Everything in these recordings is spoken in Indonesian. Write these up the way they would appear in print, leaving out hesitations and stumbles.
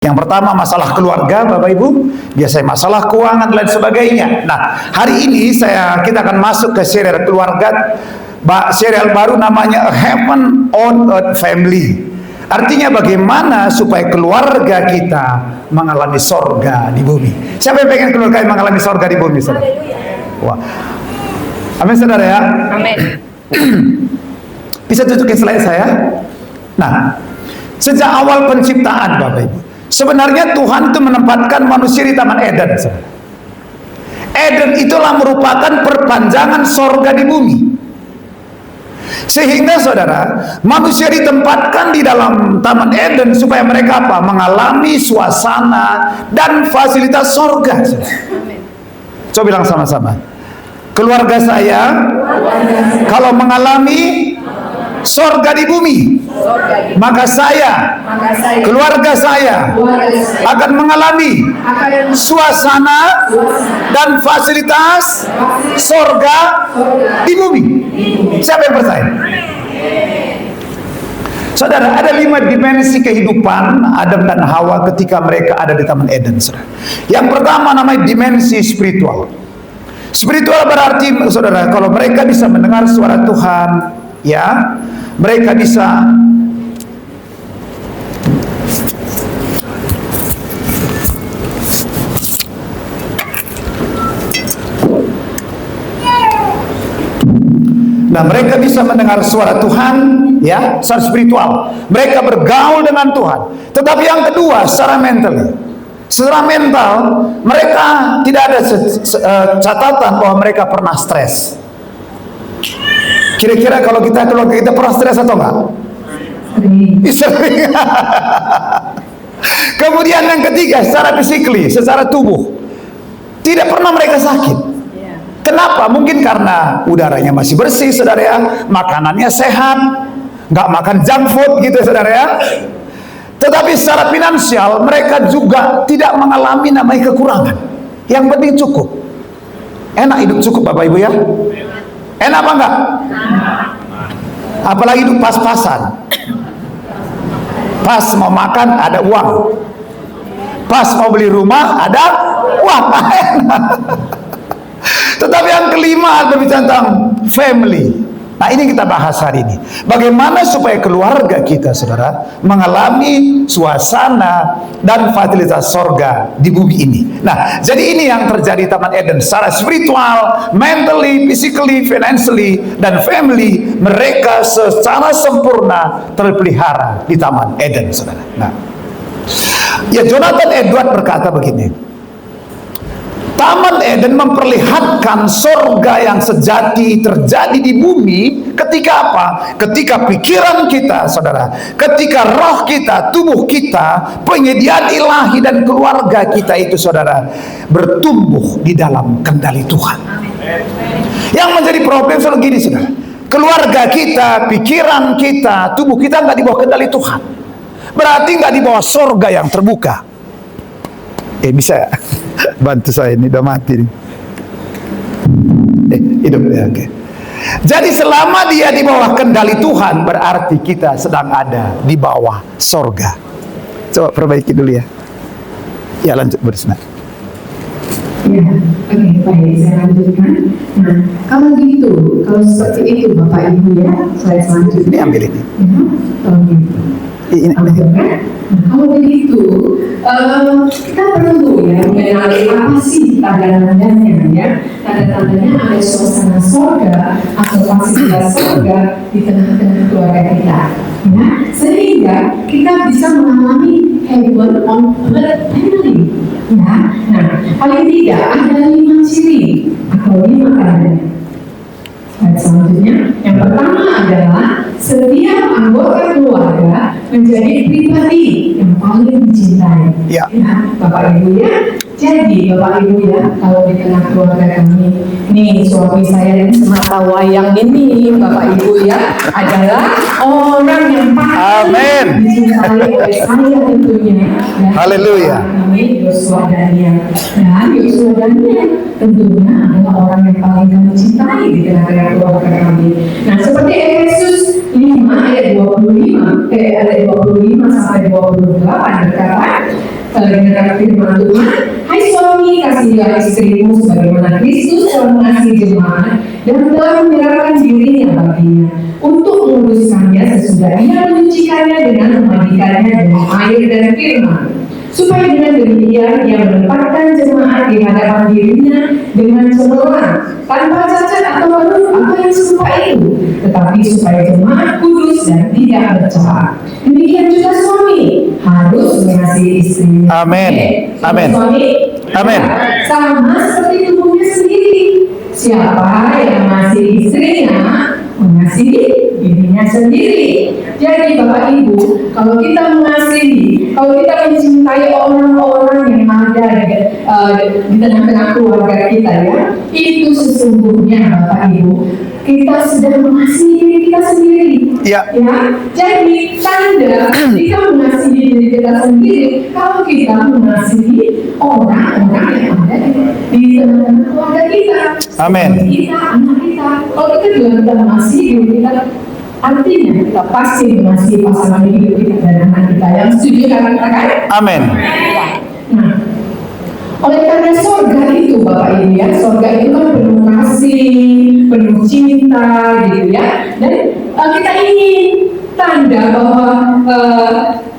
Yang pertama masalah keluarga, Bapak Ibu, biasanya masalah keuangan dan lain sebagainya. Nah, hari ini kita akan masuk ke serial keluarga, serial baru namanya A Heaven on Earth Family. Artinya bagaimana supaya keluarga kita mengalami sorga di bumi. Siapa yang pengen keluarga yang mengalami sorga di bumi, saudara? Wah, amin, saudara ya. Amin. Bisa tunjukin slide saya? Nah, sejak awal penciptaan, Bapak Ibu, sebenarnya Tuhan itu menempatkan manusia di Taman Eden, saudara. Eden itulah merupakan perpanjangan sorga di bumi. Sehingga saudara, manusia ditempatkan di dalam Taman Eden supaya mereka apa? Mengalami suasana dan fasilitas sorga. Coba bilang sama-sama. Keluarga saya kalau mengalami sorga di bumi, maka saya, keluarga saya akan mengalami suasana dan fasilitas sorga di bumi. Siapa yang percaya? Saudara, ada 5 dimensi kehidupan Adam dan Hawa ketika mereka ada di Taman Eden, saudara. Yang pertama namanya dimensi spiritual. Spiritual berarti, saudara, kalau mereka bisa mendengar suara Tuhan, ya, mereka bisa mendengar suara Tuhan, ya, secara spiritual. Mereka bergaul dengan Tuhan. Tetapi yang kedua, secara mental. Secara mental, mereka tidak ada catatan bahwa mereka pernah stres. Kira-kira kalau kita pernah stres atau enggak? Sering. Kemudian yang ketiga, secara fisikly, secara tubuh, tidak pernah mereka sakit. Kenapa? Mungkin karena udaranya masih bersih, saudara ya, makanannya sehat, nggak makan junk food gitu, saudara ya. Tetapi secara finansial mereka juga tidak mengalami namanya kekurangan. Yang penting cukup. Enak hidup cukup, Bapak Ibu ya. Enak apa enggak? Apalagi hidup pas-pasan. Pas mau makan ada uang. Pas mau beli rumah ada uang. Tetapi yang kelima berbicara tentang family. Nah, ini kita bahas hari ini. Bagaimana supaya keluarga kita, saudara, mengalami suasana dan fasilitas sorga di bumi ini. Nah, jadi ini yang terjadi di Taman Eden. Secara spiritual, mentally, physically, financially, dan family, mereka secara sempurna terpelihara di Taman Eden, saudara. Nah, ya, Jonathan Edward berkata begini, Taman Eden memperlihatkan sorga yang sejati terjadi di bumi ketika apa? Ketika pikiran kita, saudara, ketika roh kita, tubuh kita, penyediaan ilahi dan keluarga kita itu, saudara, bertumbuh di dalam kendali Tuhan. Yang menjadi problem selalu gini, saudara, keluarga kita, pikiran kita, tubuh kita nggak di bawah kendali Tuhan. Berarti nggak di bawah sorga yang terbuka. Bisa bantu saya, ini udah mati nih. Hidup ya, oke. Jadi selama dia di bawah kendali Tuhan, berarti kita sedang ada di bawah sorga. Coba perbaiki dulu ya. Ya, lanjut bersama. Ya, oke, baik, saya lanjutkan. Nah, kalau seperti itu Bapak Ibu ya, saya selanjutnya. Ini ambil ini. Ini. Nah, kalau begitu, kita perlu ya mengenali apa sih tanda-tandanya ya. Tanda-tandanya ada suasana sorga atau fasilitas sorga di tengah-tengah keluarga kita. Ya, sehingga kita bisa mengalami heaven on earth family. Ya, nah, paling tidak ada 5 ciri atau 5 tanda. Selanjutnya, yang pertama adalah setiap anggota keluarga menjadi pribadi yang paling dicintai. Ya. Ya, Bapak Ibu ya. Jadi Bapak Ibu ya, kalau di tengah keluarga kami, nih suami saya dan semata wayang ini Bapak Ibu ya, adalah orang yang Amin. paling dicintai oleh saya tentunya. Dan Haleluya. Kami Yosua Daniel, dan Yosua Daniel tentunya adalah orang yang paling kami cintai di tengah-tengah keluarga kami. Nah, seperti Efesus 5 ayat 25 sampai 28 berkata, dengan firman Tuhan, hai suami, kasihilah istrimu sebagaimana Kristus telah mengasihi jemaat dan telah menyerahkan dirinya baginya untuk menguduskannya sesudah ia menyucikannya dengan memandikannya dengan air dan firman, supaya dengan demikian ia menempatkan jemaat di hadapan dirinya dengan cemerlang, tanpa cacat atau baru apa yang serupa itu, tetapi supaya jemaat kudus dan tidak bercela. Demikian juga suami harus mengasihi istrinya. Amin. Amin. Suami, Amin. sama seperti tubuhnya sendiri. Siapa yang mengasihi istrinya, mengasihi dirinya sendiri. Jadi Bapak Ibu, kalau kita mengasihi, kalau kita mencintai orang-orang yang ada di tengah-tengah keluarga kita ya, itu sesungguhnya Bapak Ibu, kita sedang mengasihi diri kita sendiri. Ya. Jadi tanda kita mengasihi diri kita sendiri kalau kita mengasihi orang-orang yang ada di tengah-tengah keluarga kita. Amin. Kita, anak kita. Kalau kita juga kita mengasihi diri kita, artinya kita pasti mengasihi pasangan hidup kita dan anak kita. Yang setuju katakan? Amin. Nah, oleh karena surga itu Bapak Ibu ya, surga itu kan penuh kasih, penuh cinta gitu ya. Dan kita ingin tanda bahwa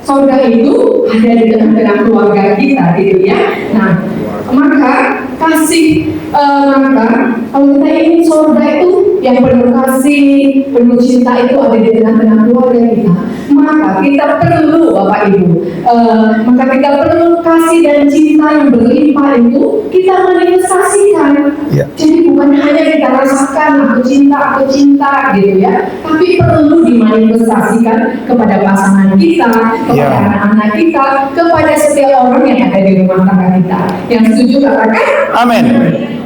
surga itu ada di tengah-tengah keluarga kita gitu ya. Nah, maka kasih, maka kalau kita ingin surga itu yang penuh kasih, penuh cinta itu ada di tengah-tengah keluarga kita, maka kita perlu Bapak Ibu, maka kita perlu kasih dan cinta yang berlimpah itu kita manifestasikan. Ya. Jadi bukan hanya kita rasakan aku cinta gitu ya, tapi perlu dimanifestasikan kepada pasangan kita, kepada Ya. anak-anak kita, kepada setiap orang yang ada di rumah tangga kita. Yang setuju katakan? Amin.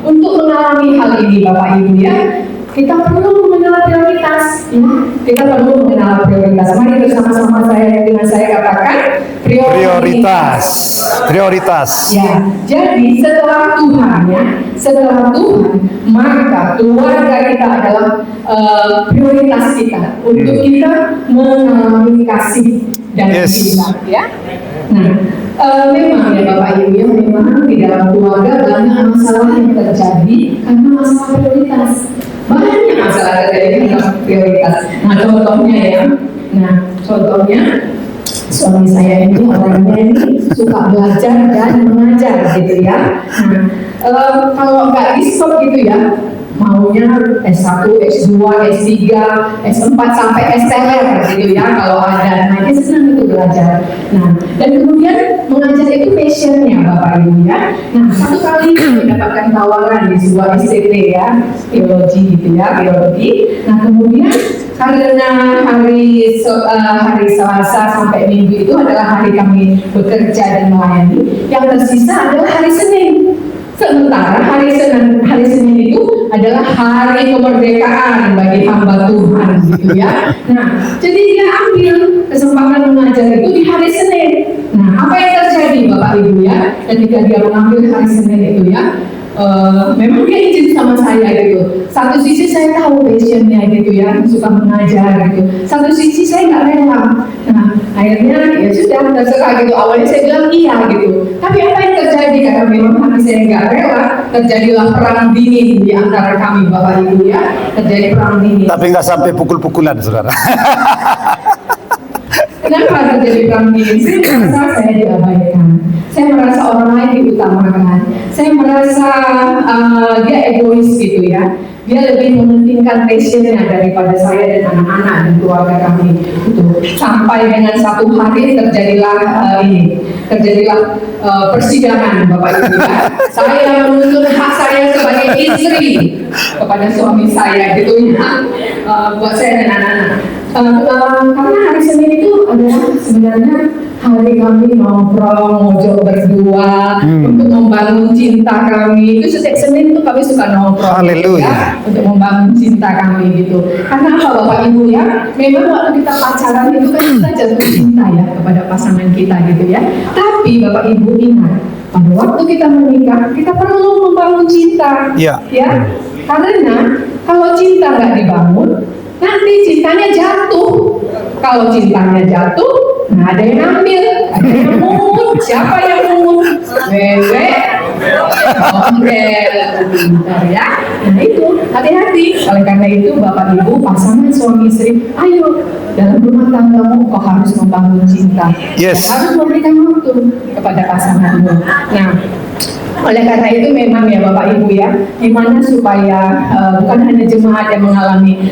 Untuk mengalami hal ini Bapak Ibu ya, kita perlu mengenal prioritas ya. Kita perlu mengenal prioritas. Mari bersama-sama dengan saya katakan Prioritas. Prioritas. Ya, jadi setelah Tuhan ya, setelah Tuhan, maka keluarga kita adalah prioritas kita untuk kita mengalami kasih dan Yes. cinta ya. Nah, memang ya Bapak Ibu ya, memang di dalam keluarga banyak masalah yang terjadi karena masalah prioritas. Banyak masalah terjadi karena prioritas. Nah, contohnya ya, contohnya suami saya ini orangnya ini suka belajar dan mengajar gitu ya. Nah, kalau nggak di stop gitu ya, maunya S1, S2, S3, S4 sampai S-teler gitu ya kalau ada. Nah, dia senang itu belajar. Nah, dan kemudian mengajar itu passionnya Bapak Ibu ya. Nah, satu kali mendapatkan tawaran di sebuah STT ya, teologi gitu ya, teologi. Nah, kemudian karena hari Selasa sampai Minggu itu adalah hari kami bekerja dan melayani, yang tersisa adalah hari Senin. Sementara hari Senin itu adalah hari kemerdekaan bagi hamba Tuhan gitu ya. Nah, jadi dia ambil kesempatan mengajar itu di hari Senin. Nah, apa yang terjadi Bapak Ibu ya, ketika dia mengambil hari Senin itu ya, memang dia izin sama saya gitu. Satu sisi saya tahu passionnya gitu ya, suka mengajar gitu. Satu sisi saya nggak rela. Nah, akhirnya ya sudah terserah gitu. Awalnya saya bilang iya gitu. Tapi apa yang terjadi karena memang hati saya nggak rela, terjadilah perang dingin di antara kami Bapak Ibu ya. Terjadi perang dingin. Tapi nggak sampai pukul-pukulan, saudara. Kenapa terjadi perang dingin? Saya merasa saya diabaikan. Saya merasa orang lain diutamakan. Saya merasa dia egois gitu ya. Dia lebih mementingkan passionnya daripada saya dan anak-anak dan keluarga kami. Itu sampai dengan satu hari terjadilah persidangan Bapak Ibu ya. Saya menuntut hak saya sebagai istri kepada suami saya gitu ya, buat saya dan anak-anak. Karena hari Senin itu adalah sebenarnya hari kami nongkrong, mojok berdua, untuk membangun cinta kami. Itu setiap Senin tuh kami suka nongkrong. Haleluya. Ya, untuk membangun cinta kami gitu. Karena apa Bapak Ibu ya? Memang waktu kita pacaran itu kan kita jatuh cinta ya kepada pasangan kita gitu ya. Tapi Bapak Ibu ingat, pada waktu kita menikah, kita perlu membangun cinta. Ya. Ya. Karena kalau cinta nggak dibangun, nanti cintanya jatuh. Kalau cintanya jatuh, nah ada yang ambil, ada yang mungut. Siapa yang mungut? Wewe. Oke, bentar ya. Nah itu, hati-hati. Oleh karena itu, Bapak Ibu, pasangan suami istri, ayo dalam rumah tanggamu kau harus membangun cinta. Yes. Kau harus memberikan waktu kepada pasanganmu. Nah, oleh karena itu memang ya Bapak Ibu ya, gimana supaya bukan hanya jemaat yang mengalami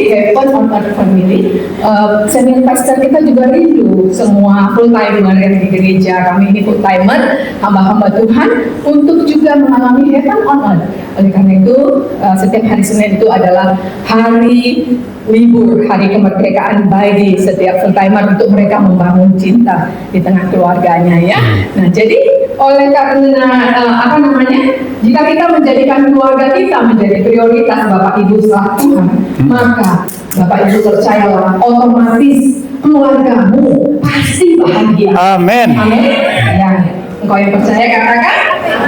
heaven on earth family, senior pastor kita juga rindu semua full timer yang di gereja kami ini full timer hamba-hamba Tuhan untuk juga mengalami heaven on earth. Oleh karena itu setiap hari Senin itu adalah hari libur, hari kemerdekaan bagi setiap full timer untuk mereka membangun cinta di tengah keluarganya ya. Nah jadi oleh karena jika kita menjadikan keluarga kita menjadi prioritas Bapak Ibu setelah Tuhan, maka Bapak Ibu percayalah otomatis keluargamu pasti bahagia. Amin. Amin. Ya, engkau yang percaya katakan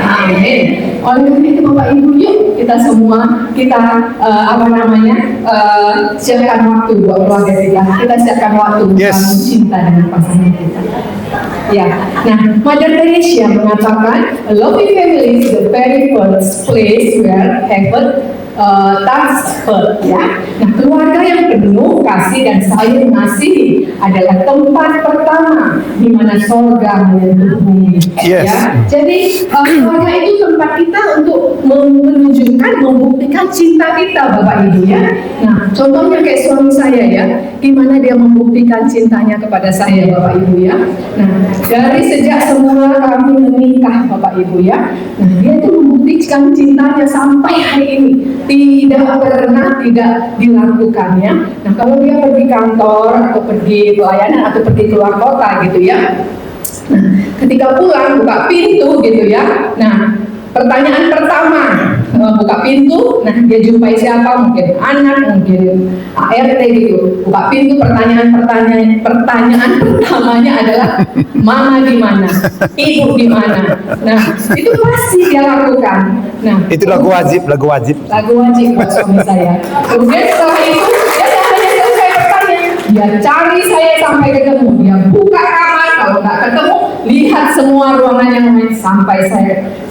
amin. Oleh karena itu Bapak Ibu yuk kita semua siapkan waktu buat keluarga kita siapkan waktu membangun cinta dengan pasangan kita. Ya, nah Mother Teresa mengatakan loving family is the very first place where heaven touch earth. Ya, nah keluarga yang penuh kasih dan saling mengasihi adalah tempat pertama di mana surga menyentuh bumi. Yes. Ya, jadi keluarga itu tempat kita untuk menunjukkan, membuktikan cinta kita, Bapak Ibu ya. Nah, contohnya kayak suami saya ya, gimana dia membuktikan cintanya kepada saya, Bapak Ibu ya. Nah, dari sejak semula kami menikah, Bapak Ibu ya. Nah, dia itu membuktikan cintanya sampai hari ini. Tidak pernah tidak dilakukannya. Nah, kalau dia pergi kantor atau pergi pelayanan atau pergi keluar kota gitu ya. Nah, ketika pulang buka pintu gitu ya. Nah, pertanyaan pertama buka pintu, nah dia jumpai siapa? Mungkin anak, mungkin ART gitu. Buka pintu, pertanyaan pertamanya adalah mama di mana, ibu di mana. Nah itu pasti dia lakukan. Nah Itu lagu wajib. Lagu wajib buat suami saya. Kemudian setelah itu dia tidak hanya selesai bertanya, dia cari saya sampai ketemu, dia buka kamar, kalau nggak ketemu lihat semua ruangan yang lain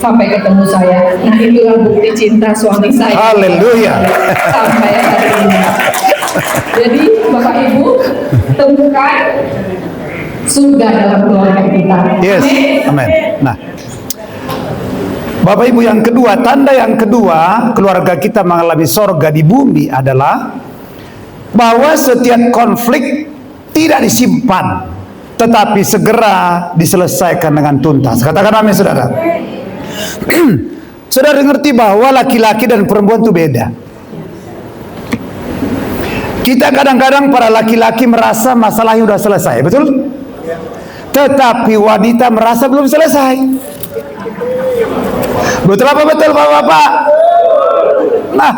sampai ketemu saya. Nah itulah bukti cinta suami saya. Haleluya. Sampai hari ini. Jadi Bapak Ibu temukan surga dalam keluarga kita. Yes. Amin. Nah, Bapak Ibu yang kedua, tanda yang kedua keluarga kita mengalami sorga di bumi adalah bahwa setiap konflik tidak disimpan, tetapi segera diselesaikan dengan tuntas. Katakan amin, saudara. Saudara ngerti bahwa laki-laki dan perempuan itu beda. Kita kadang-kadang para laki-laki merasa masalahnya sudah selesai, betul? Tetapi wanita merasa belum selesai. Betul apa betul Bapak-bapak? Nah,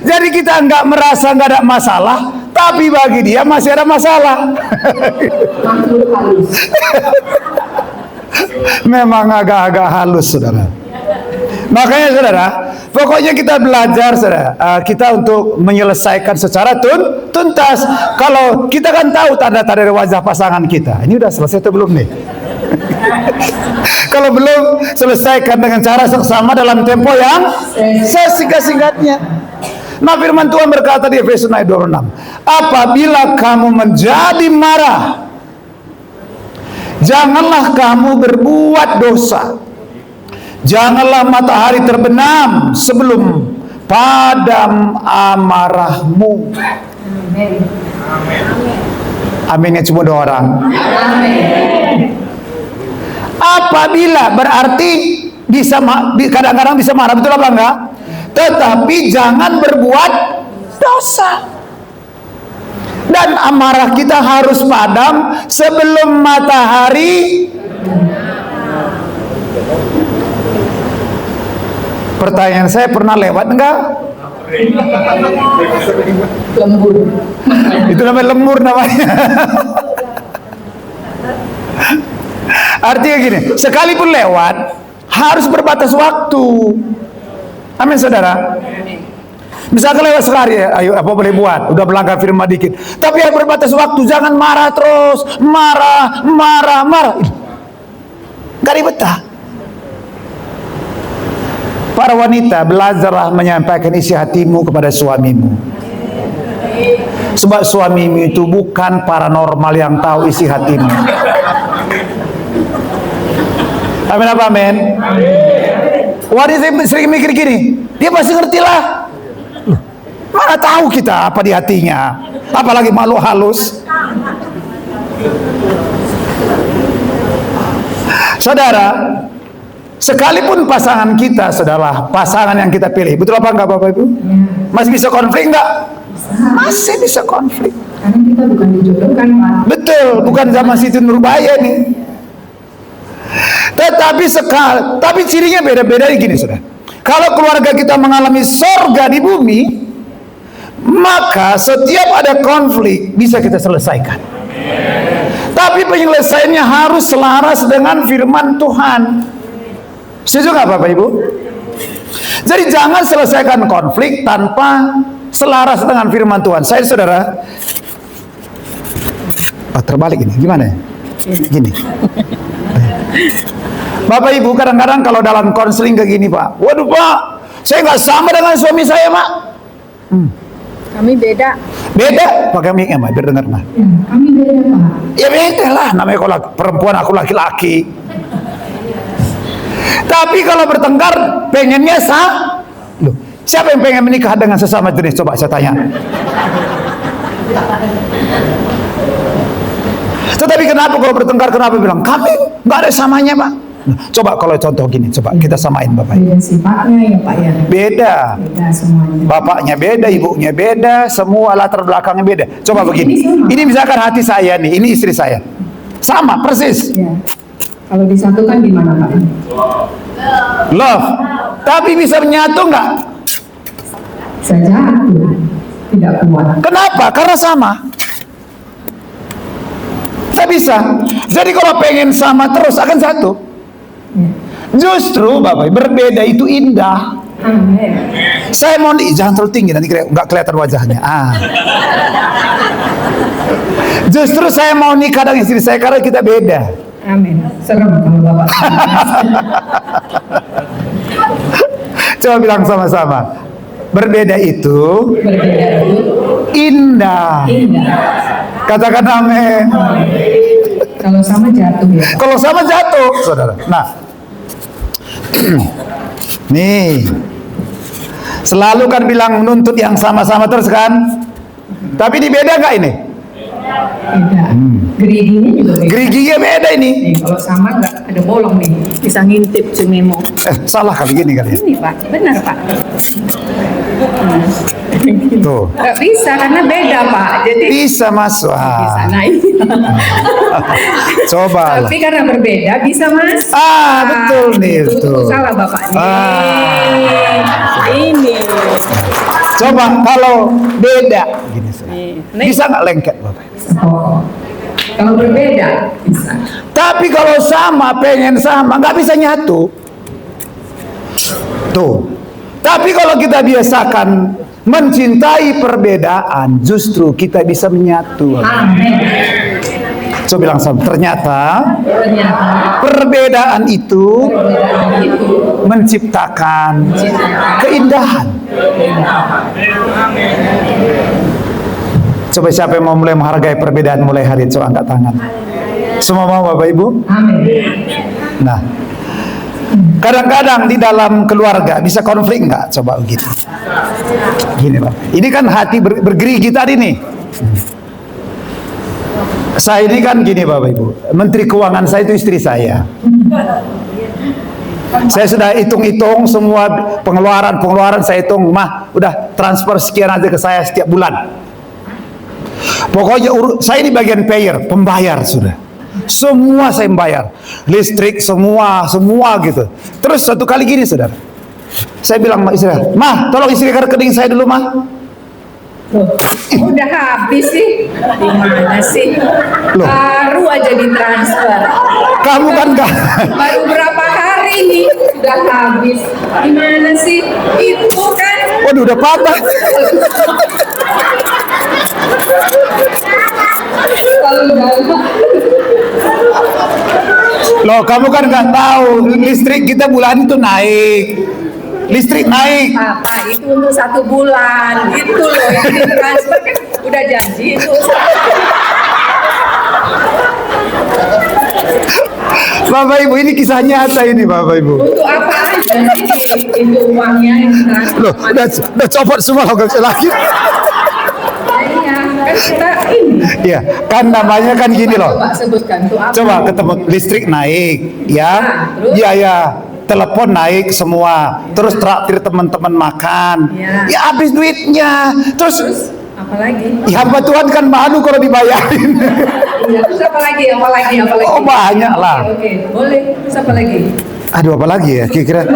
jadi kita nggak merasa nggak ada masalah, tapi bagi dia masih ada masalah. Memang agak-agak halus, saudara. Makanya saudara, pokoknya kita belajar saudara, kita untuk menyelesaikan secara tuntas. Kalau kita kan tahu tanda-tanda dari wajah pasangan kita, ini udah selesai atau belum nih? Kalau belum, selesaikan dengan cara seksama dalam tempo yang sesingkat-singkatnya. Nah, firman Tuhan berkata di Efesus 26, apabila kamu menjadi marah, janganlah kamu berbuat dosa. Janganlah matahari terbenam sebelum padam amarahmu. Amin. Aminnya cuma 2 orang. Amin. Apabila berarti kadang-kadang bisa marah, betul apa enggak? Tetapi jangan berbuat dosa. Dan amarah kita harus padam sebelum matahari. Pertanyaan saya, pernah lewat enggak? Lembur. Itu namanya lembur namanya. Artinya gini, sekalipun lewat harus berbatas waktu. Amin saudara. Misalkan lewat sehari, ayo apa boleh buat, udah melanggar firman dikit. Tapi yang berbatas waktu, jangan marah terus, marah. Gak dibetah. Para wanita, belajarlah menyampaikan isi hatimu kepada suamimu. Sebab suamimu itu bukan paranormal yang tahu isi hatimu. Amin apa amin? Wanita sering mikir gini, dia pasti ngerti lah. Mana tahu kita apa di hatinya, apalagi malu halus. Saudara, sekalipun pasangan kita, saudara, pasangan yang kita pilih, betul apa enggak Bapak Ibu? Masih bisa konflik enggak? Masih bisa konflik. Karena kita bukan dijodohkan, Pak. Betul, bukan zaman Siti Nurbaya nih. Tapi cirinya beda-beda gini, saudara. Kalau keluarga kita mengalami sorga di bumi, maka setiap ada konflik bisa kita selesaikan. Tapi penyelesaiannya harus selaras dengan firman Tuhan. Setuju nggak Bapak Ibu? Jadi jangan selesaikan konflik tanpa selaras dengan firman Tuhan. Saya saudara, terbalik ini, gimana? Gini. Bapak Ibu kadang-kadang kalau dalam konseling kayak gini Pak, waduh Pak, saya nggak sama dengan suami saya Pak. Kami beda. Beda, pakai mic-nya Pak, biar dengar Pak. Ya, kami beda, Pak. Ya beda lah, namanya kalau perempuan aku laki-laki. Tapi kalau bertengkar pengennya loh, siapa yang pengen menikah dengan sesama jenis? Coba saya tanya. Tetapi kenapa kalau bertengkar, kenapa bilang kami nggak ada samanya Pak? Nah, coba kalau contoh gini, coba kita samain Bapak. Beda sifatnya ya Pak ya. Beda. Beda semuanya. Bapaknya beda, ibunya beda, semua latar belakangnya beda. Coba begini. sama. Ini misalkan hati saya nih, ini istri saya. Sama persis. Ya. Kalau disatukan gimana Pak? Love. Tapi bisa menyatu nggak? Saya jatuh. Tidak kuat. Kenapa? Karena sama. Tak bisa. Jadi kalau pengen sama terus akan satu. Ya. Justru Bapak, berbeda itu indah. Amin. Saya mau jangan terlalu tinggi nanti nggak kelihatan wajahnya. Justru saya mau nikah dengan istri saya karena kita beda. Amin. Serem kalau Bapak. Coba bilang sama-sama. Berbeda itu Berbeda itu indah. indah. Katakan amin. Kalau sama jatuh ya Pak. Kalau sama jatuh, saudara. Nah, nih, selalu kan bilang menuntut yang sama-sama terus kan? Tapi ini beda nggak ini? Beda. Geriginya juga beda. Geriginya beda ini. Nih, kalau sama nggak ada bolong nih. Bisa ngintip si Memo. Salah kali gini kali ya. Ini Pak, benar Pak. Tuh, Nggak bisa karena beda Pak. Jadi bisa masuk. bisa. Nah ini. Coba lah. Tapi karena berbeda bisa Mas. Betul nih, Itu betul. salah Bapak nih. Ah. Ini. Coba kalau beda, gini saudara. Nih. Bisa nggak lengket Bapak? Oh. Kalau berbeda bisa. Tapi kalau sama, pengen sama, nggak bisa nyatu. Tuh. Tapi kalau kita biasakan mencintai perbedaan, justru kita bisa menyatu. Amin. Coba bilang sama. Ternyata Ternyata perbedaan itu perbedaan itu menciptakan keindahan. Coba siapa yang mau mulai menghargai perbedaan mulai hari ini? Coba angkat tangan. Semua mau Bapak Ibu? amin. Nah, kadang-kadang di dalam keluarga bisa konflik enggak? Coba begitu. Gini Pak, ini kan hati bergerigi tadi nih. Saya ini kan gini Bapak Ibu, Menteri Keuangan saya itu istri saya. Saya sudah hitung-hitung semua pengeluaran saya hitung, mah udah transfer sekian aja ke saya setiap bulan. Pokoknya saya di bagian payer, pembayar sudah. Semua saya membayar, listrik semua gitu. Terus satu kali gini saudara, saya bilang sama istri, "Mah, tolong isi rekening saya dulu, Mah." Udah habis sih. Gimana sih? Loh. Baru aja ditransfer. Kamu kan gak? Baru berapa hari nih sudah habis. Gimana sih? Itu kan Waduh, udah patah. Kalau dalam Loh, kamu kan nggak tahu listrik kita bulan itu naik. Listrik naik. Papa itu untuk 1 bulan. Itu loh yang ditransfer kan udah janji itu. Bapak Ibu, ini kisah nyata ini Bapak Ibu. Untuk apa aja sih itu uangnya yang ditransfer? Loh, udah copot semua loh, gak bisa lagi. Iya, kan kita ini. Iya, kan namanya kan gini loh. Coba sebutkan untuk apa? Coba ketemu listrik naik, ya. terus? Iya, ya. Telepon naik semua. Terus traktir teman-teman makan. Iya. Ya habis duitnya. Terus Terus apalagi? ya hamba Tuhan kan malu kalau dibayarin. Iya, terus apa lagi? Oh, banyak lah. Oke, boleh. Terus apa lagi? Aduh, apa lagi ya kira-kira?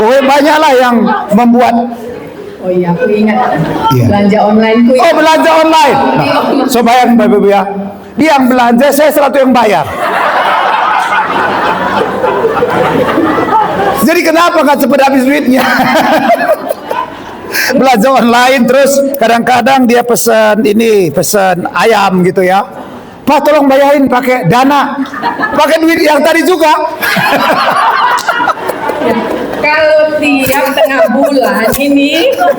Pokoknya banyak lah yang membuat. Oh iya, aku ingat. Iya. Belanja online ku. Oh, belanja online. Nah, so bayang Bapak Ibu ya. Dia yang belanja, saya selalu yang bayar. Jadi kenapa nggak cepat habis duitnya? Belanja online terus kadang-kadang dia pesan ayam gitu ya. Pak, tolong bayarin pakai Dana. Pakai duit yang tadi juga. Kalau tiap tengah bulan ini, kalau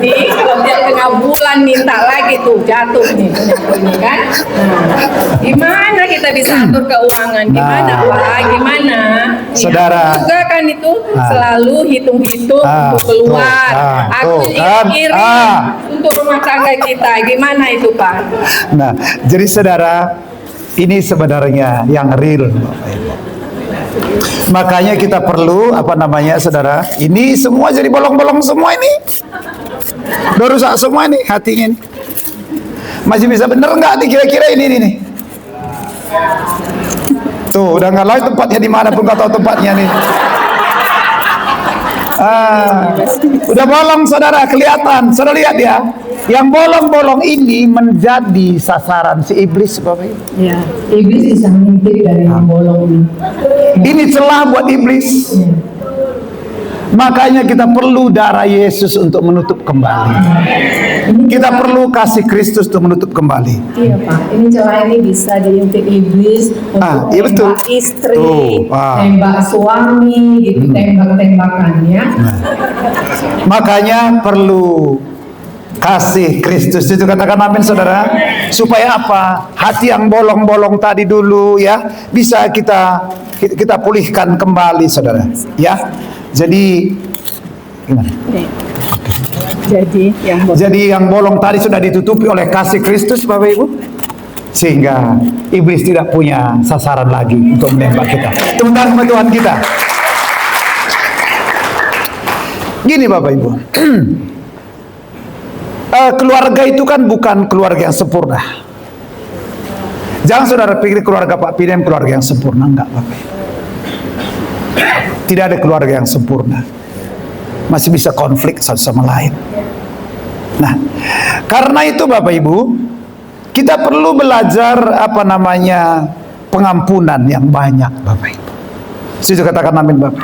tiap tengah bulan minta lagi tuh jatuh nih punya aku ini kan. Nah, gimana kita bisa atur keuangan? Gimana Nah. Pak? Gimana? Nih, Saudara. aku juga kan itu Nah. selalu hitung-hitung untuk keluar. Aku tuh kan. iring-iring untuk rumah tangga kita. Gimana itu Pak? Nah, jadi saudara, ini sebenarnya yang real, Bapak Ibu. Makanya kita perlu saudara? Ini semua jadi bolong-bolong semua ini. Udah rusak semua ini hatinya ini. Masih bisa bener nggak nih kira-kira ini nih? Tuh, udah nggak lain tempatnya di mana pun nggak tahu tempatnya nih. Udah bolong saudara, kelihatan. Saudara lihat ya. Yang bolong-bolong ini menjadi sasaran si iblis, Bapak Ibu. ya, iblis bisa mengintip dari yang bolong ini. Ini celah buat iblis. Makanya kita perlu darah Yesus untuk menutup kembali. Kita perlu kasih Kristus untuk menutup kembali. Iya Pak, ini celah ini bisa diintip iblis untuk Iya betul. tembak istri, Tuh, tembak suami, gitu, tembak-tembakan ya. Makanya perlu kasih Kristus. Itu katakan amin saudara. Supaya apa? Hati yang bolong-bolong tadi dulu ya bisa kita pulihkan kembali saudara. Ya. Jadi gimana? Jadi yang bolong tadi sudah ditutupi oleh kasih Kristus Bapak Ibu. Sehingga iblis tidak punya sasaran lagi untuk menembak kita. Tepuk tangan sama Tuhan kita. Gini Bapak Ibu. Keluarga itu kan bukan keluarga yang sempurna. Jangan saudara pikir keluarga Pak Pinem keluarga yang sempurna. Enggak Bapak Ibu. Tidak ada keluarga yang sempurna. Masih bisa konflik satu sama lain. Nah, karena itu Bapak Ibu, kita perlu belajar pengampunan yang banyak Bapak Ibu. Saya katakan amin Bapak.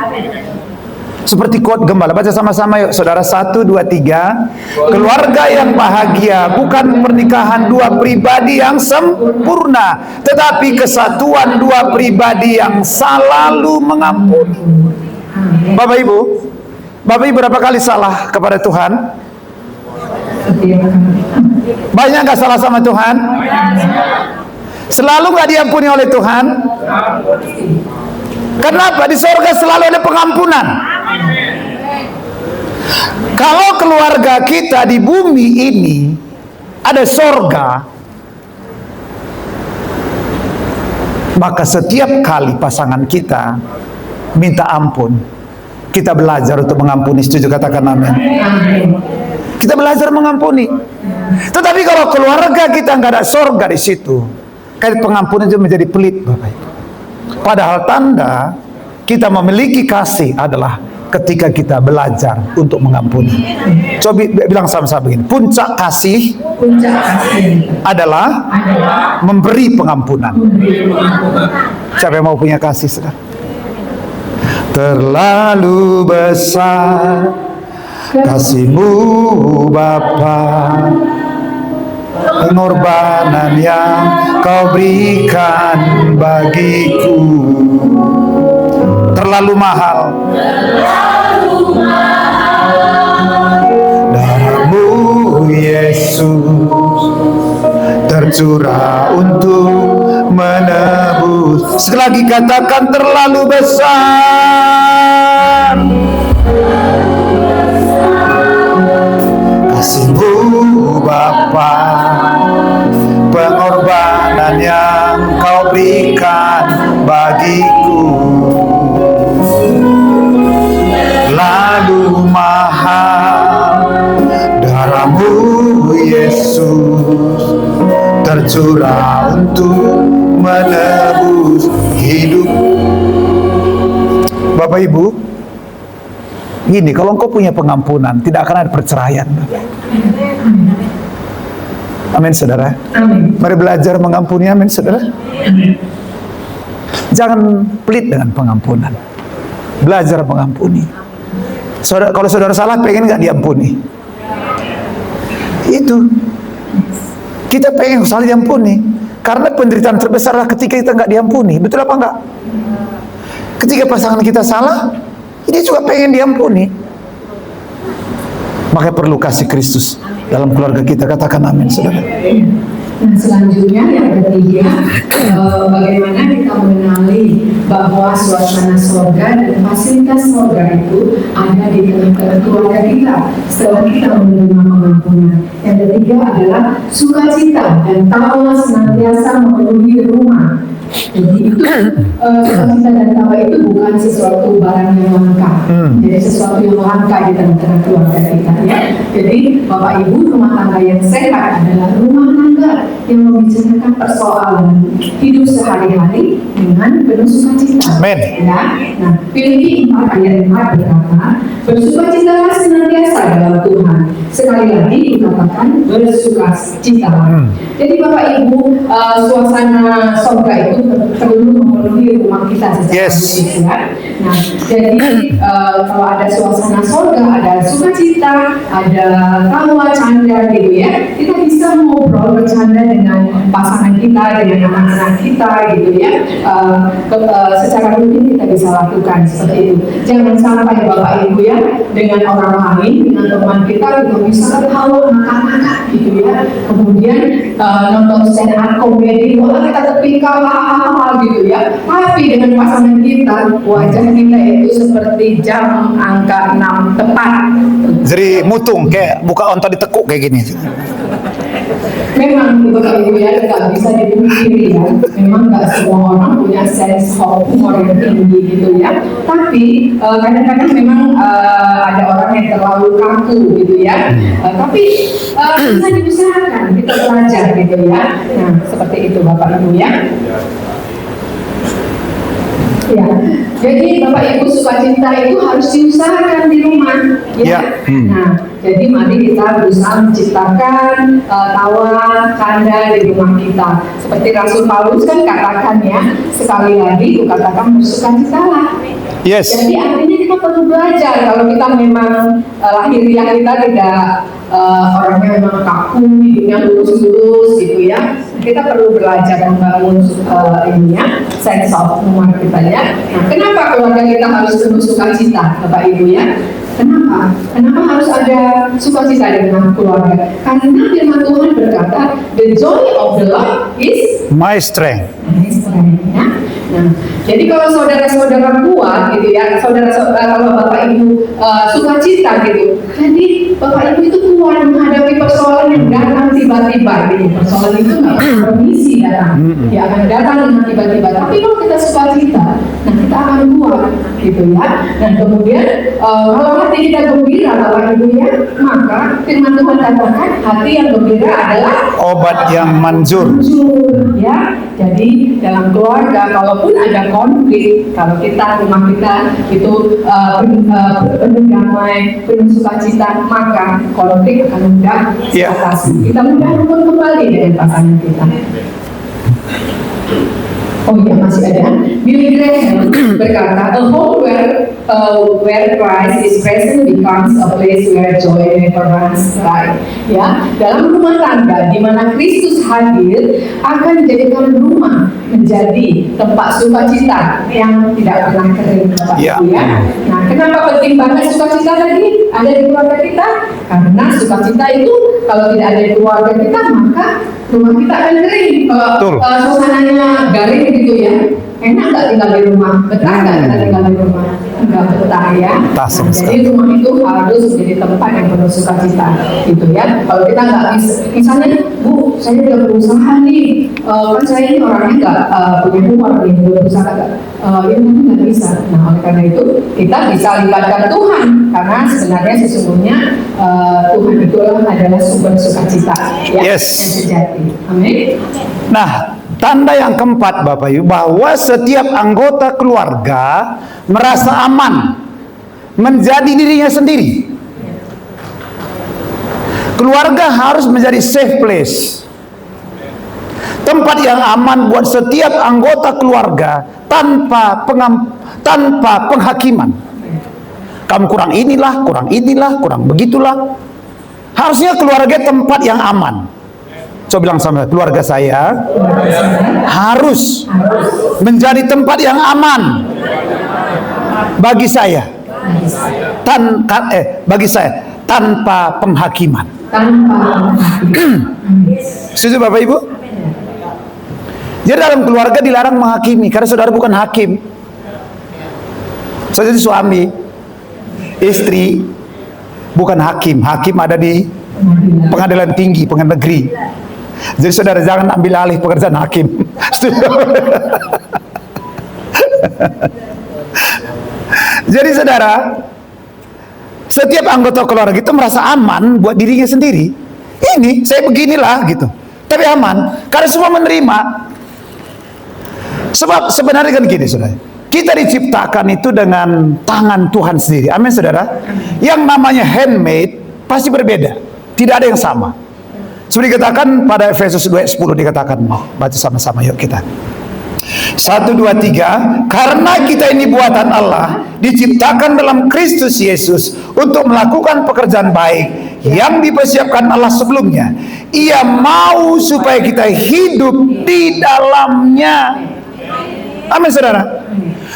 Seperti quote gembala, baca sama-sama yuk saudara. 1, 2, 3. Keluarga yang bahagia bukan pernikahan dua pribadi yang sempurna, tetapi kesatuan dua pribadi yang selalu mengampuni. Bapak Ibu berapa kali salah kepada Tuhan? Banyak gak salah sama Tuhan? Selalu gak diampuni oleh Tuhan? Kenapa? Di sorga selalu ada pengampunan. Kalau keluarga kita di bumi ini ada sorga, maka setiap kali pasangan kita minta ampun, kita belajar untuk mengampuni. Setuju katakan amin. Kita belajar mengampuni. Tetapi kalau keluarga kita nggak ada sorga di situ, kayak pengampunan itu menjadi pelit, Bapak Ibu. Padahal tanda kita memiliki kasih adalah ketika kita belajar untuk mengampuni. Coba bilang sama-sama begini, puncak kasih adalah memberi pengampunan. Siapa yang mau punya kasih, saudara? Terlalu besar kasih-Mu Bapa, pengorbanan yang Kau berikan bagiku terlalu mahal. Darah-Mu Yesus tercurah untuk menebus. Sekali lagi katakan, terlalu besar kasih-Mu Bapa, pengorbanan yang Kau berikan bagiku lalu mahal. Darah-Mu Yesus tercurah untuk menebus hidup. Bapak Ibu, gini, kalau engkau punya pengampunan, tidak akan ada perceraian. Amin, saudara. Amin. Mari belajar mengampuni, amin, saudara. Jangan pelit dengan pengampunan. Belajar mengampuni. Saudara, kalau saudara salah, pengen nggak diampuni? Itu. Kita pengen salah diampuni. Karena penderitaan terbesar adalah ketika kita nggak diampuni. Betul apa enggak? Ketika pasangan kita salah, dia juga pengen diampuni. Makanya perlu kasih Kristus dalam keluarga kita. Katakan amin, saudara. Nah, selanjutnya yang ketiga, bagaimana kita mengenali bahwa suasana sorga dan fasilitas sorga itu ada di tengah-tengah keluarga kita setelah kita menerima pengampunan. Yang ketiga adalah sukacita dan tawa senantiasa memenuhi rumah. Jadi itu sukacita dan tawa itu bukan sesuatu barang yang langka, jadi sesuatu yang langka di tengah-tengah keluarga kita, ya. Jadi Bapak Ibu, rumah tangga yang sehat adalah rumah tangga yang membicarakan persoalan hidup sehari-hari dengan penuh sukacita. Amen. Ya. Nah, Filipi 4 ayat 4 berkata, bersukacitalah senantiasa dalam Tuhan. Sekali lagi dikatakan bersukacita. Jadi Bapak Ibu, suasana sorga itu perlu memenuhi rumah kita secara Yes. ya. Nah, jadi kalau ada suasana sorga, ada sukacita, ada tawa, canda gitu ya. Kita bisa ngobrol, bercanda dengan pasangan kita, dengan anak-anak kita gitu ya. Secara rutin kita bisa lakukan seperti itu. Jangan sampai Bapak Ibu ya, dengan orang lain, dengan teman kita bisa ketawa ngakak-ngakak gitu ya. Kemudian nonton stand up komedi, wah kita terpikir gitu ya. Tapi dengan pasangan kita, wajah kita itu seperti jam angka 6 tepat. Jadi mutung, kayak buka onta ditekuk kayak gini. Memang Bapak Ibu ya, nggak bisa dipungkiri ya. Memang nggak semua orang punya sense of humor yang tinggi gitu ya. Tapi kadang-kadang memang ada orang yang terlalu kaku gitu ya. Tapi bisa diusahakan, kita belajar gitu ya. Nah, seperti itu Bapak Ibu ya. Ya, jadi Bapak Ibu, sukacita itu harus diusahakan di rumah, ya. Nah, jadi mari kita berusaha menciptakan tawa, canda di rumah kita. Seperti Rasul Paulus kan katakan ya, sekali lagi katakan bersukacitalah. Yes. Jadi artinya kita perlu belajar. Kalau kita memang lahiriah kita tidak orangnya memang kaku, hidupnya lurus-lurus gitu ya. Kita perlu belajar membangun ininya, sense of humor kita ya. Nah, kenapa keluarga kita harus penuh sukacita, Bapak Ibu ya? Kenapa? Kenapa harus ada sukacita dengan keluarga? Karena firman Tuhan berkata, the joy of the Lord is My strength. ya. Nah, jadi kalau saudara-saudara kuat gitu ya, kalau Bapak Ibu sukacita gitu, jadi Bapak Ibu itu kuat menghadapi persoalan yang datang tiba-tiba gitu. Persoalan itu nggak permisi datang, ya akan datang dengan tiba-tiba. Tapi kalau kita sukacita, nah kita akan akan kuat, gitu ya. Dan kemudian kalau hati kita gembira, Bapak Ibu ya, maka firman Tuhan katakan hati yang gembira adalah Obat yang manjur. manjur, ya. Jadi dalam keluarga, kalaupun ada konflik, kalau kita rumah kita itu penuh damai, penuh sukacita, maka konflik akan mudah Ya. diatasi. Kita mudah rukun kembali dengan pasangan kita. Oh iya, masih ada. Billy Graham berkata, a home where Christ is present becomes a place where joy never runs dry. Ya, dalam rumah tangga di mana Kristus hadir akan menjadikan rumah menjadi tempat sukacita yang tidak pernah kering, Bapak Ya. Ibu ya. Nah, kenapa penting banget sukacita tadi ada di keluarga kita? Karena sukacita itu kalau tidak ada di keluarga kita, maka rumah kita akan kering. Betul. Suasananya garing gitu ya. Enak nggak tinggal di rumah? Betah nggak kita tinggal di rumah? Nggak betah ya. Betah sama Jadi sekali. rumah itu harus menjadi tempat yang penuh sukacita, gitu ya. Kalau kita nggak bisa, misalnya, Bu, saya udah berusaha nih, kan saya ini orangnya nggak punya humor nih, berusaha ya mungkin nggak bisa. Nah, oleh karena itu kita bisa libatkan Tuhan, karena sebenarnya sesungguhnya Tuhan itu adalah sumber sukacita ya, Yes. yang sejati. Amin. Nah, tanda yang keempat Bapak Ibu, bahwa setiap anggota keluarga merasa aman menjadi dirinya sendiri. Keluarga harus menjadi safe place, tempat yang aman buat setiap anggota keluarga tanpa penghakiman. Kamu kurang inilah, kurang begitulah. Harusnya keluarga tempat yang aman. Coba bilang sama keluarga saya, harus menjadi tempat yang aman bagi saya, tanpa penghakiman. Setuju Bapak Ibu? Jadi dalam keluarga dilarang menghakimi, karena saudara bukan hakim. Saya jadi suami, istri bukan hakim. Hakim ada di pengadilan tinggi, pengadilan negeri. Jadi saudara jangan ambil alih pekerjaan hakim. Jadi saudara, setiap anggota keluarga itu merasa aman buat dirinya sendiri. Ini saya beginilah gitu, tapi aman karena semua menerima. Sebab sebenarnya kan gini saudara, kita diciptakan itu dengan tangan Tuhan sendiri. Amin saudara. Yang namanya handmade pasti berbeda, tidak ada yang sama. Seperti dikatakan pada Efesus 2:10 dikatakan, baca sama-sama yuk kita. 1, 2, 3. Karena kita ini buatan Allah, diciptakan dalam Kristus Yesus untuk melakukan pekerjaan baik yang dipersiapkan Allah sebelumnya. Ia mau supaya kita hidup di dalamnya. Amin saudara.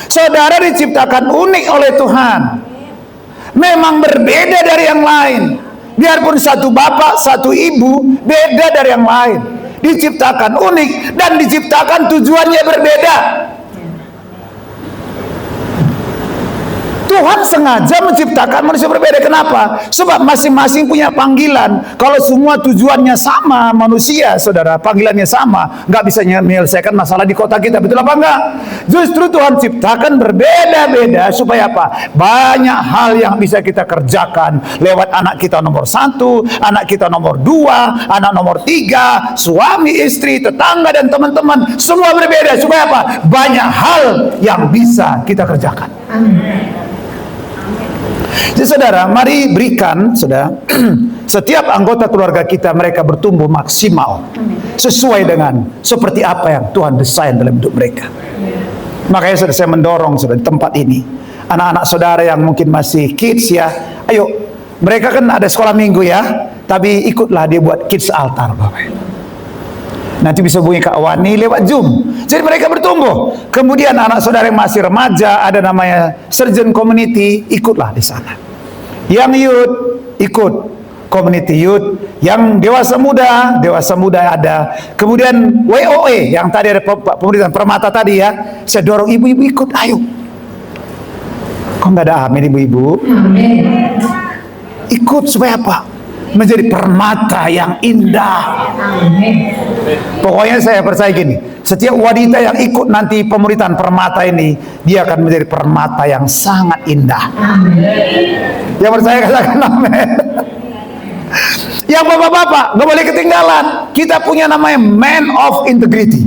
Saudara diciptakan unik oleh Tuhan, memang berbeda dari yang lain. Biarpun satu bapak, satu ibu, beda dari yang lain. Diciptakan unik dan diciptakan tujuannya berbeda. Tuhan sengaja menciptakan manusia berbeda. Kenapa? Sebab masing-masing punya panggilan. Kalau semua tujuannya sama, manusia, saudara, panggilannya sama, nggak bisa menyelesaikan masalah di kota kita. Betul apa enggak? Justru Tuhan ciptakan berbeda-beda supaya apa? Banyak hal yang bisa kita kerjakan lewat anak kita nomor 1, anak kita nomor 2, anak nomor 3, suami, istri, tetangga, dan teman-teman. Semua berbeda supaya apa? Banyak hal yang bisa kita kerjakan. Jadi saudara, mari berikan saudara setiap anggota keluarga kita, mereka bertumbuh maksimal sesuai dengan seperti apa yang Tuhan desain dalam hidup mereka. Makanya saudara, saya mendorong saudara di tempat ini, anak-anak saudara yang mungkin masih kids ya, ayo, mereka kan ada sekolah minggu ya, tapi ikutlah dia buat kids altar Bapak. Nanti bisa hubungi Kak Wani lewat Zoom. Jadi mereka bertumbuh. Kemudian anak saudara yang masih remaja, ada namanya Surgeon Community, ikutlah di sana. Yang youth, ikut community youth. Yang dewasa muda ada. Kemudian WOE, yang tadi ada pemerintahan Permata tadi ya. Saya dorong ibu-ibu ikut, ayo. Kok nggak ada amin ibu-ibu? Ikut supaya apa? menjadi permata yang indah. Amin. Pokoknya saya percaya gini, setiap wanita yang ikut nanti pemuritan permata ini, dia akan menjadi permata yang sangat indah. Amin. Yang percaya katakan amin. Yang bapak-bapak gak boleh ketinggalan, kita punya namanya Man of Integrity.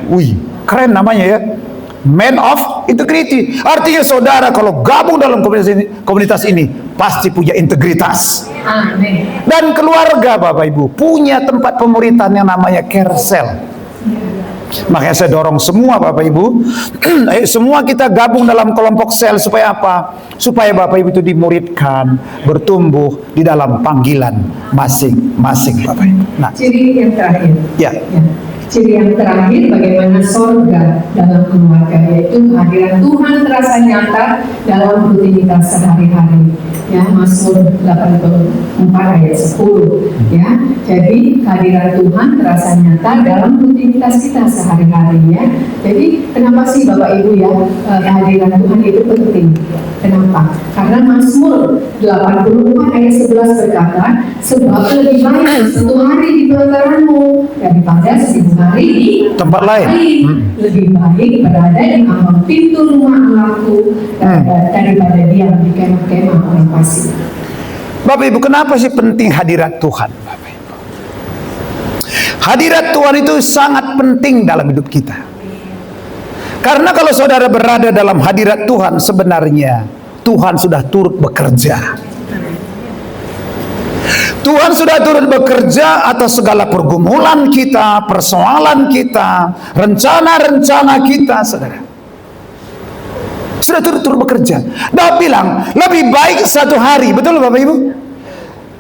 Wih, keren namanya ya, Man of Integrity. Artinya saudara kalau gabung dalam komunitas ini pasti punya integritas. Amin. Dan keluarga Bapak Ibu punya tempat pemuritan yang namanya care cell. Makanya saya dorong semua Bapak Ibu, ayo semua kita gabung dalam kelompok sel supaya apa? Supaya Bapak Ibu itu dimuridkan, bertumbuh di dalam panggilan masing-masing Bapak Ibu. Nah, Ciri yang terakhir. ya. Ciri yang terakhir bagaimana sorga dalam keluarga, yaitu kehadiran Tuhan terasa nyata dalam rutinitas sehari-hari. Ya, Mazmur 84 ayat 10. Ya, jadi kehadiran Tuhan terasa nyata dalam rutinitas kita sehari-hari. Ya, jadi kenapa sih Bapak Ibu ya kehadiran Tuhan itu penting? Kenapa? Karena Mazmur 84 ayat 11 berkata, sebab lebih baik satu hari di pelataranmu daripada 1000 hari di Tempat lain. Lebih baik berada di ambang pintu rumah Allahku daripada diam di kemah-kemah orang fasik. Bapak Ibu, kenapa sih penting hadirat Tuhan Bapak Ibu? Hadirat Tuhan itu sangat penting dalam hidup kita. Karena kalau saudara berada dalam hadirat Tuhan, sebenarnya Tuhan sudah turut bekerja. Tuhan sudah turut bekerja atas segala pergumulan kita, persoalan kita, rencana-rencana kita, saudara. Sudah turut bekerja. Dia bilang, lebih baik satu hari, betul Bapak Ibu?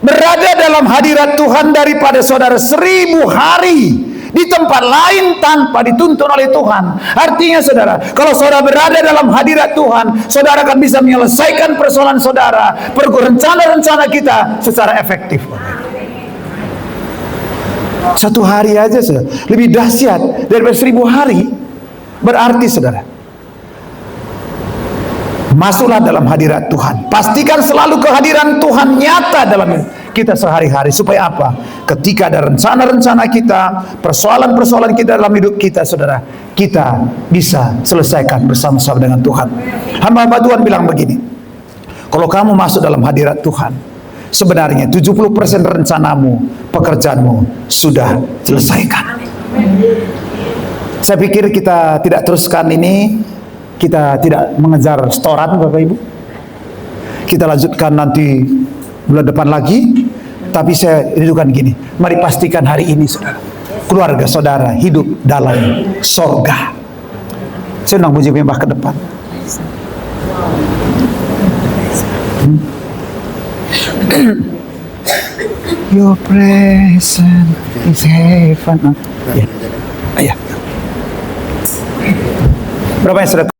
Berada dalam hadirat Tuhan daripada saudara 1000 hari di tempat lain tanpa dituntun oleh Tuhan. Artinya saudara, kalau saudara berada dalam hadirat Tuhan, saudara akan bisa menyelesaikan persoalan saudara, rencana-rencana kita secara efektif. Satu hari aja saudara, lebih dahsyat daripada 1000 hari. Berarti saudara, masuklah dalam hadirat Tuhan. Pastikan selalu kehadiran Tuhan nyata dalam kita sehari-hari. Supaya apa? Ketika ada rencana-rencana kita, persoalan-persoalan kita dalam hidup kita, saudara, kita bisa selesaikan bersama-sama dengan Tuhan. Hamba-hamba Tuhan bilang begini, kalau kamu masuk dalam hadirat Tuhan, sebenarnya 70% rencanamu, pekerjaanmu sudah selesaikan. Saya pikir kita tidak teruskan ini, kita tidak mengejar setoran Bapak Ibu. Kita lanjutkan nanti bulan depan lagi. Tapi saya rindukan gini, mari pastikan hari ini saudara, keluarga saudara hidup dalam sorga. Saya undang puji penyembah ke depan. Your presence is heaven. Ya. Berapa yang sudah